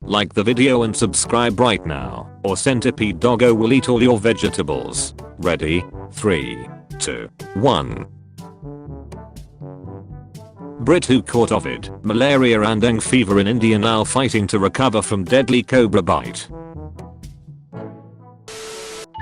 Like the video and subscribe right now, or Centipede Doggo will eat all your vegetables. Ready? 3, 2, 1. Brit who caught COVID, malaria and dengue fever in India now fighting to recover from deadly cobra bite.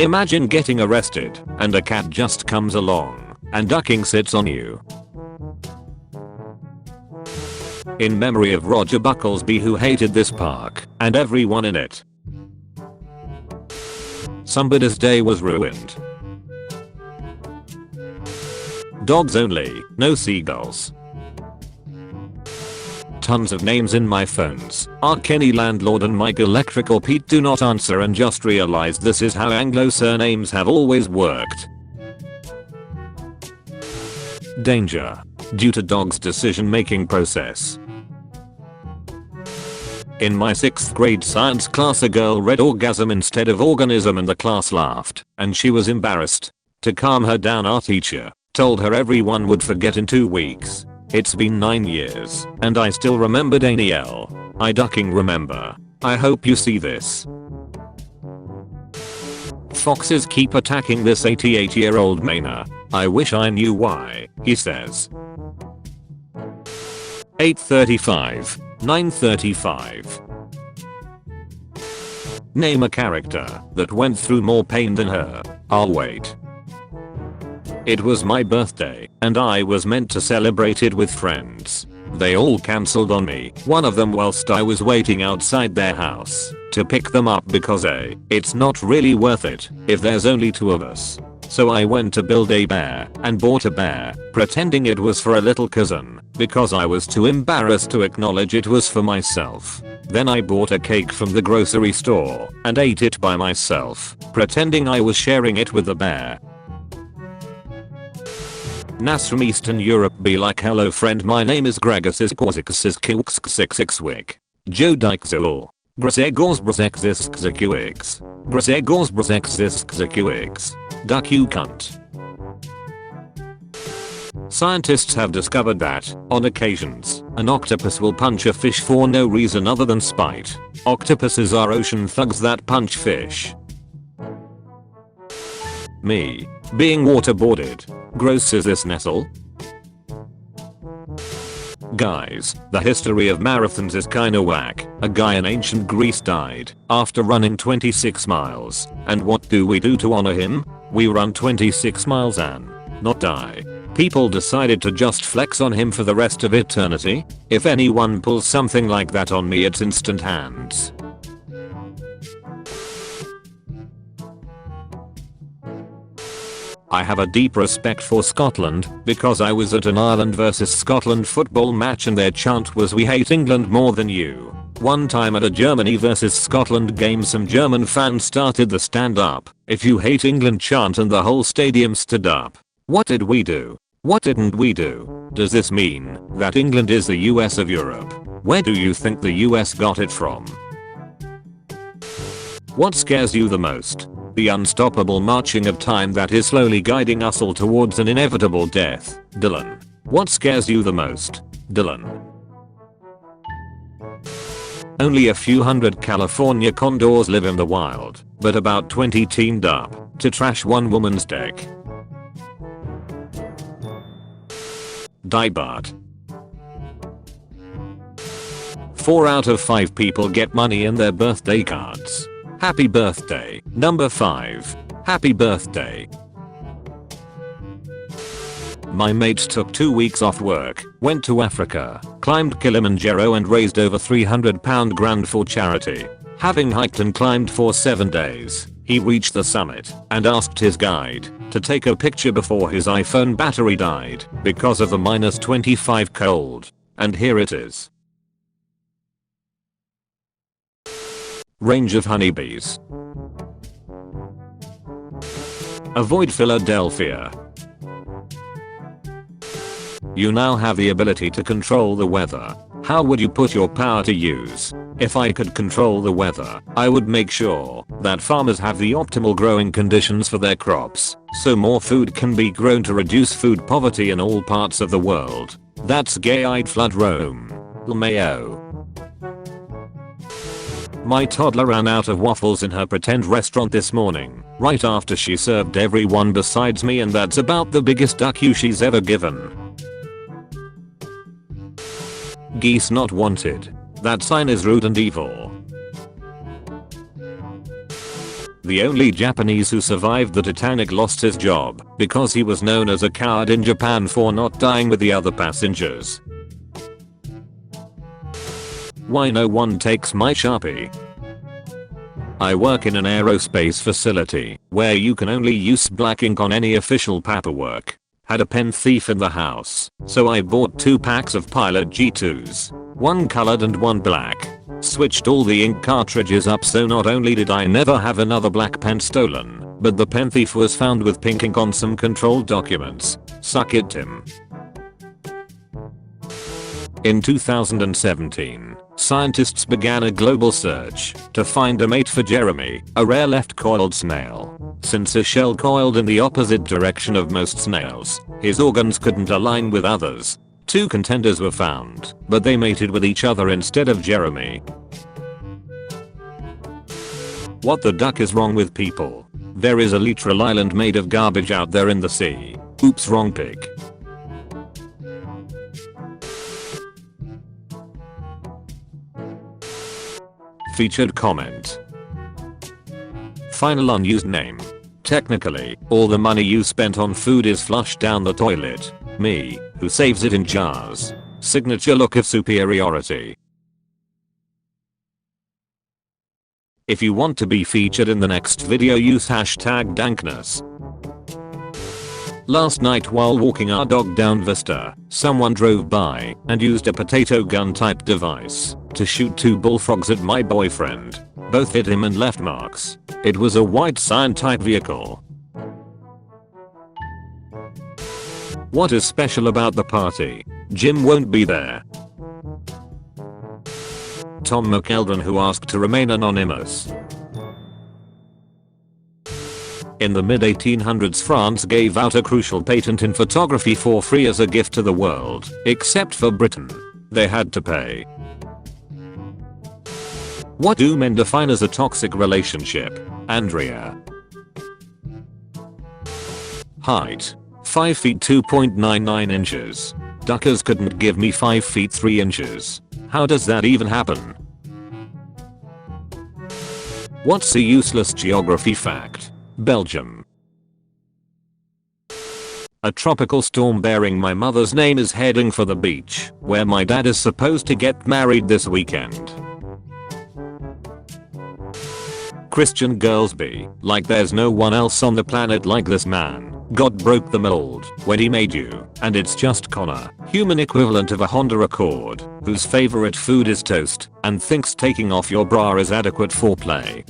Imagine getting arrested and a cat just comes along and ducking sits on you. In memory of Roger Bucklesby who hated this park and everyone in it. Somebody's day was ruined. Dogs only, no seagulls. Tons of names in my phones. R. Kenny Landlord and Mike Electrical Pete do not answer and just realized this is how Anglo surnames have always worked. Danger. Due to dog's decision making process. In my 6th grade science class a girl read orgasm instead of organism and the class laughed and she was embarrassed. To calm her down our teacher told her everyone would forget in 2 weeks. It's been 9 years and I still remember Danielle. I ducking remember. I hope you see this. Foxes keep attacking this 88-year-old Mainer. I wish I knew why, he says. 8:35, 9:35. Name a character that went through more pain than her. I'll wait. It was my birthday, and I was meant to celebrate it with friends. They all cancelled on me, one of them whilst I was waiting outside their house to pick them up because it's not really worth it if there's only 2 of us. So I went to build a bear and bought a bear, pretending it was for a little cousin, because I was too embarrassed to acknowledge it was for myself. Then I bought a cake from the grocery store and ate it by myself, pretending I was sharing it with the bear. Nas from Eastern Europe be like hello friend my name is Gregus Kiwkswick. Joe Dykzul. Grzegorz Brzexis. Grzegorz Brzexis. Duck you cunt. Scientists have discovered that, on occasions, an octopus will punch a fish for no reason other than spite. Octopuses are ocean thugs that punch fish. Me. Being waterboarded. Gross is this Nestle? Guys, the history of marathons is kinda whack. A guy in ancient Greece died after running 26 miles. And what do we do to honor him? We run 26 miles and not die. People decided to just flex on him for the rest of eternity. If anyone pulls something like that on me it's instant hands. I have a deep respect for Scotland because I was at an Ireland versus Scotland football match and their chant was "We hate England more than you." One time at a Germany versus Scotland game some German fans started the stand up, "If you hate England" chant and the whole stadium stood up. What did we do? What didn't we do? Does this mean that England is the US of Europe? Where do you think the US got it from? What scares you the most? The unstoppable marching of time that is slowly guiding us all towards an inevitable death. Dylan. What scares you the most? Dylan. Only a few hundred California condors live in the wild, but about 20 teamed up to trash one woman's deck. Dibart. 4 out of 5 people get money in their birthday cards. Happy birthday, number 5. Happy birthday. My mates took 2 weeks off work, went to Africa, climbed Kilimanjaro and raised over £300 grand for charity. Having hiked and climbed for 7 days, he reached the summit and asked his guide to take a picture before his iPhone battery died because of the -25 cold. And here it is. Range of honeybees. Avoid Philadelphia. You now have the ability to control the weather. How would you put your power to use? If I could control the weather, I would make sure that farmers have the optimal growing conditions for their crops, so more food can be grown to reduce food poverty in all parts of the world. That's gay-eyed flood Rome. LMAO. My toddler ran out of waffles in her pretend restaurant this morning, right after she served everyone besides me, and that's about the biggest duck you she's ever given. Geese not wanted. That sign is rude and evil. The only Japanese who survived the Titanic lost his job because he was known as a coward in Japan for not dying with the other passengers. Why no one takes my Sharpie? I work in an aerospace facility where you can only use black ink on any official paperwork. Had a pen thief in the house, so I bought 2 packs of Pilot G2s, one colored and one black. Switched all the ink cartridges up, so not only did I never have another black pen stolen, but the pen thief was found with pink ink on some controlled documents. Suck it, Tim. In 2017, scientists began a global search to find a mate for Jeremy, a rare left-coiled snail. Since his shell coiled in the opposite direction of most snails, his organs couldn't align with others. 2 contenders were found, but they mated with each other instead of Jeremy. What the duck is wrong with people? There is a literal island made of garbage out there in the sea. Oops, wrong pig. Featured comment. Final unused name. Technically, all the money you spent on food is flushed down the toilet. Me, who saves it in jars. Signature look of superiority. If you want to be featured in the next video, use hashtag dankness. Last night while walking our dog down Vista, someone drove by and used a potato gun type device to shoot 2 bullfrogs at my boyfriend. Both hit him and left marks. It was a white Scion type vehicle. What is special about the party? Jim won't be there. Tom McElden, who asked to remain anonymous. In the mid-1800s, France gave out a crucial patent in photography for free as a gift to the world, except for Britain. They had to pay. What do men define as a toxic relationship? Andrea. Height. 5 feet 2.99 inches. Duckers couldn't give me 5 feet 3 inches. How does that even happen? What's a useless geography fact? Belgium. A tropical storm bearing my mother's name is heading for the beach, where my dad is supposed to get married this weekend. Christian Girlsby, like there's no one else on the planet like this man. God broke the mold when he made you, and it's just Connor, human equivalent of a Honda Accord, whose favorite food is toast, and thinks taking off your bra is adequate foreplay.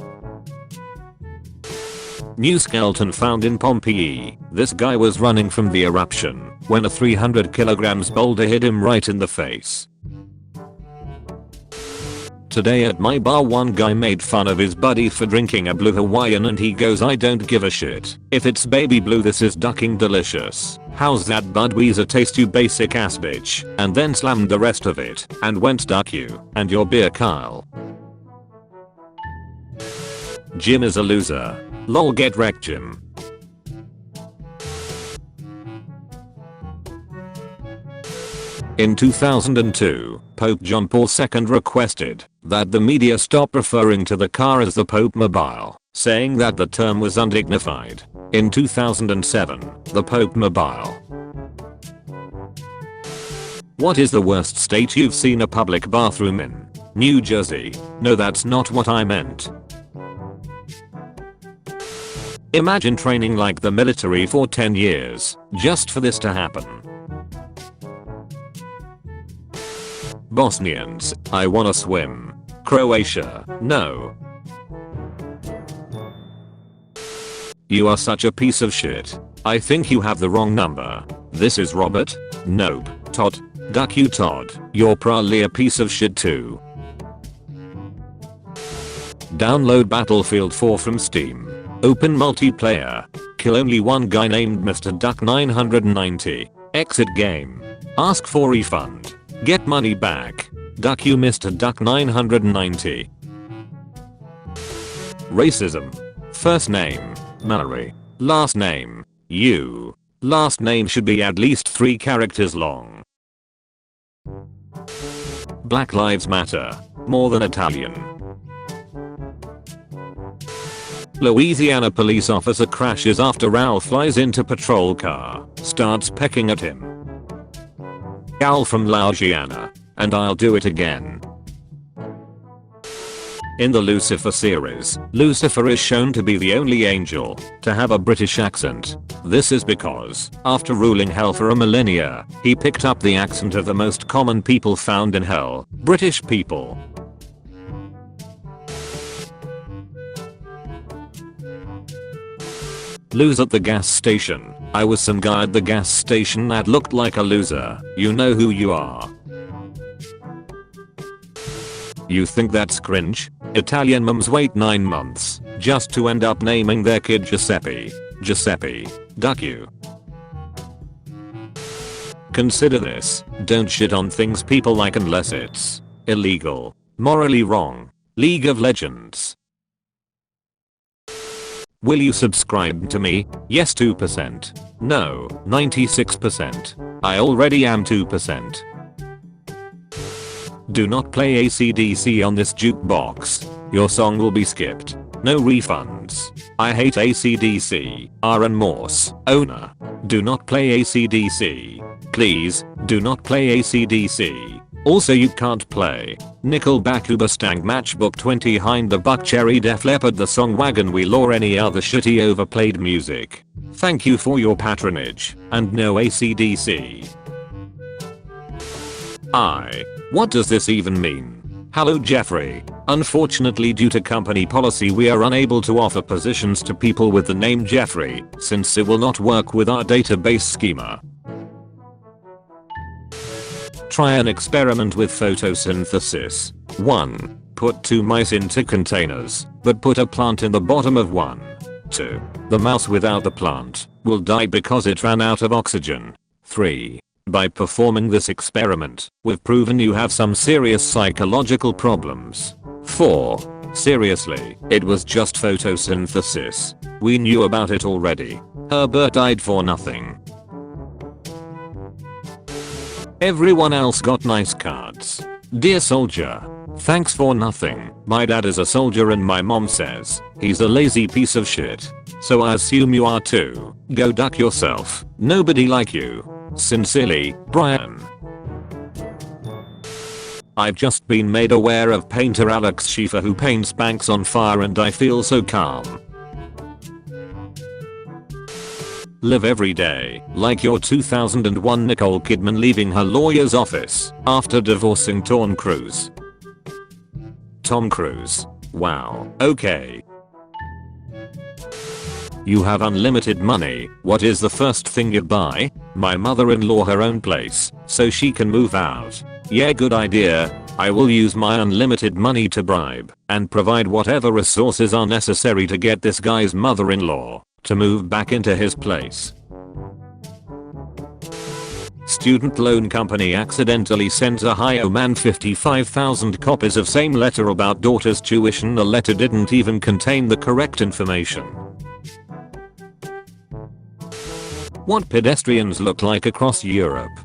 New skeleton found in Pompeii. This guy was running from the eruption when a 300 kilograms boulder hit him right in the face. Today at my bar, one guy made fun of his buddy for drinking a blue Hawaiian, and he goes, "I don't give a shit. If it's baby blue, this is ducking delicious. How's that Budweiser taste, you basic ass bitch?" And then slammed the rest of it and went, "Duck you and your beer, Kyle." Jim is a loser. Lol, get wrecked, Jim. In 2002, Pope John Paul II requested that the media stop referring to the car as the Pope Mobile, saying that the term was undignified. In 2007, the Pope Mobile. What is the worst state you've seen a public bathroom in? New Jersey. No, that's not what I meant. Imagine training like the military for 10 years, just for this to happen. Bosnians, I wanna swim. Croatia, no. You are such a piece of shit. I think you have the wrong number. This is Robert? Nope. Todd. Duck you, Todd. You're probably a piece of shit too. Download Battlefield 4 from Steam. Open multiplayer. Kill only one guy named Mr. Duck 990. Exit game. Ask for refund. Get money back. Duck you, Mr. Duck 990. Racism. First name, Mallory. Last name, you. Last name should be at least 3 characters long. Black Lives Matter. More than Italian. Louisiana police officer crashes after owl flies into patrol car, starts pecking at him. Owl from Louisiana. And I'll do it again. In the Lucifer series, Lucifer is shown to be the only angel to have a British accent. This is because, after ruling hell for a millennia, he picked up the accent of the most common people found in hell, British people. Lose at the gas station. I was some guy at the gas station that looked like a loser. You know who you are. You think that's cringe? Italian mums wait 9 months just to end up naming their kid Giuseppe. Giuseppe, duck you. Consider this. Don't shit on things people like unless it's illegal, morally wrong. League of Legends. Will you subscribe to me? Yes 2%. No, 96%. I already am 2%. Do not play AC/DC on this jukebox. Your song will be skipped. No refunds. I hate AC/DC. Aaron Morse, owner. Do not play AC/DC. Please, do not play AC/DC. Also you can't play Nickelback, Uberstang, Matchbook 20, Hind the Buck, Cherry, Def Leppard, The Song, Wagon Wheel, or any other shitty overplayed music. Thank you for your patronage, and no AC/DC. What does this even mean? Hello Jeffrey. Unfortunately, due to company policy, we are unable to offer positions to people with the name Jeffrey, since it will not work with our database schema. Try an experiment with photosynthesis. 1. Put 2 mice into containers, but put a plant in the bottom of one. 2. The mouse without the plant will die because it ran out of oxygen. 3. By performing this experiment, we've proven you have some serious psychological problems. 4. Seriously, it was just photosynthesis. We knew about it already. Herbert died for nothing. Everyone else got nice cards. Dear soldier, thanks for nothing. My dad is a soldier and my mom says he's a lazy piece of shit. So I assume you are too. Go duck yourself. Nobody like you. Sincerely, Brian. I've just been made aware of painter Alex Schiefer who paints banks on fire and I feel so calm. Live every day like your 2001 Nicole Kidman leaving her lawyer's office after divorcing Tom Cruise. Tom Cruise. Wow, okay. You have unlimited money. What is the first thing you buy? My mother-in-law her own place, so she can move out. Yeah, good idea. I will use my unlimited money to bribe and provide whatever resources are necessary to get this guy's mother-in-law to move back into his place. Student loan company accidentally sends Ohio man 55,000 copies of same letter about daughter's tuition. The letter didn't even contain the correct information. What pedestrians look like across Europe.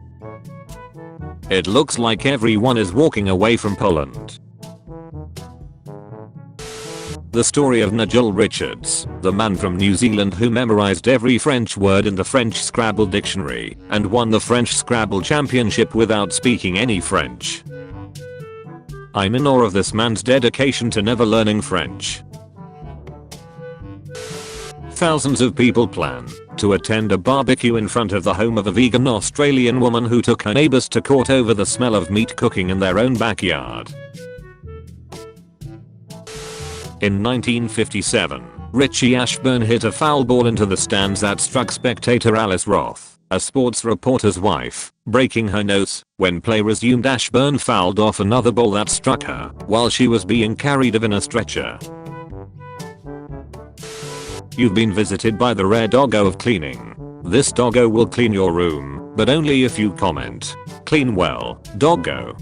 It looks like everyone is walking away from Poland. The story of Nigel Richards, the man from New Zealand who memorized every French word in the French Scrabble dictionary and won the French Scrabble championship without speaking any French. I'm in awe of this man's dedication to never learning French. Thousands of people plan to attend a barbecue in front of the home of a vegan Australian woman who took her neighbors to court over the smell of meat cooking in their own backyard. In 1957, Richie Ashburn hit a foul ball into the stands that struck spectator Alice Roth, a sports reporter's wife, breaking her nose. When play resumed, Ashburn fouled off another ball that struck her while she was being carried in a stretcher. You've been visited by the rare doggo of cleaning. This doggo will clean your room, but only if you comment, "Clean well, doggo."